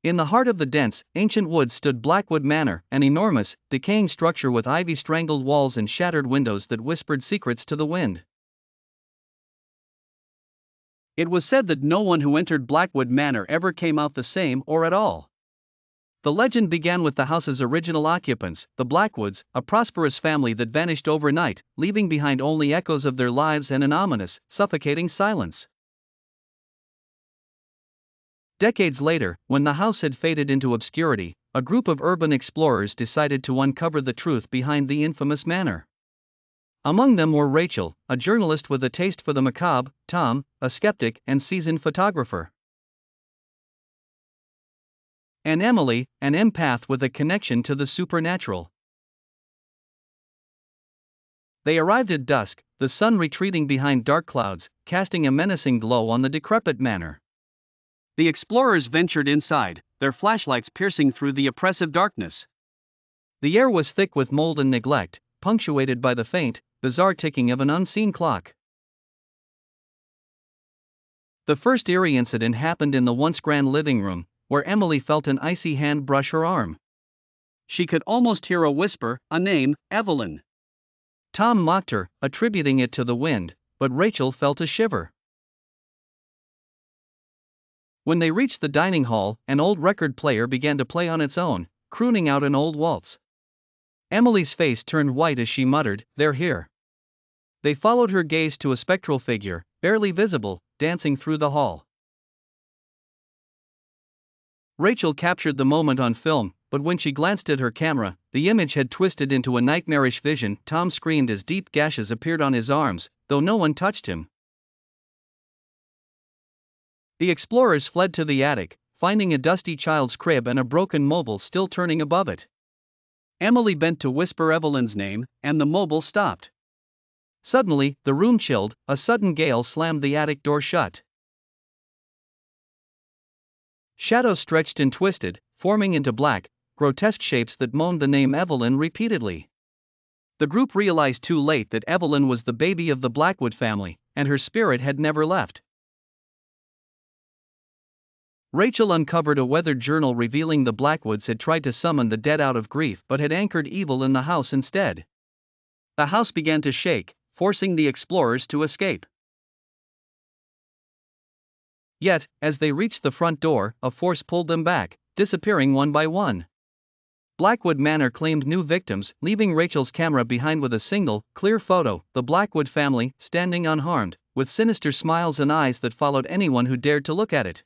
In the heart of the dense, ancient woods stood Blackwood Manor, an enormous, decaying structure with ivy-strangled walls and shattered windows that whispered secrets to the wind. It was said that no one who entered Blackwood Manor ever came out the same or at all. The legend began with the house's original occupants, the Blackwoods, a prosperous family that vanished overnight, leaving behind only echoes of their lives and an ominous, suffocating silence. Decades later, when the house had faded into obscurity, a group of urban explorers decided to uncover the truth behind the infamous manor. Among them were Rachel, a journalist with a taste for the macabre, Tom, a skeptic and seasoned photographer, and Emily, an empath with a connection to the supernatural. They arrived at dusk, the sun retreating behind dark clouds, casting a menacing glow on the decrepit manor. The explorers ventured inside, their flashlights piercing through the oppressive darkness. The air was thick with mold and neglect, punctuated by the faint, bizarre ticking of an unseen clock. The first eerie incident happened in the once grand living room, where Emily felt an icy hand brush her arm. She could almost hear a whisper, a name, Evelyn. Tom mocked her, attributing it to the wind, but Rachel felt a shiver. When they reached the dining hall, an old record player began to play on its own, crooning out an old waltz. Emily's face turned white as she muttered, "They're here." They followed her gaze to a spectral figure, barely visible, dancing through the hall. Rachel captured the moment on film, but when she glanced at her camera, the image had twisted into a nightmarish vision. Tom screamed as deep gashes appeared on his arms, though no one touched him. The explorers fled to the attic, finding a dusty child's crib and a broken mobile still turning above it. Emily bent to whisper Evelyn's name, and the mobile stopped. Suddenly, the room chilled, a sudden gale slammed the attic door shut. Shadows stretched and twisted, forming into black, grotesque shapes that moaned the name Evelyn repeatedly. The group realized too late that Evelyn was the baby of the Blackwood family, and her spirit had never left. Rachel uncovered a weathered journal revealing the Blackwoods had tried to summon the dead out of grief but had anchored evil in the house instead. The house began to shake, forcing the explorers to escape. Yet, as they reached the front door, a force pulled them back, disappearing one by one. Blackwood Manor claimed new victims, leaving Rachel's camera behind with a single, clear photo, the Blackwood family, standing unharmed, with sinister smiles and eyes that followed anyone who dared to look at it.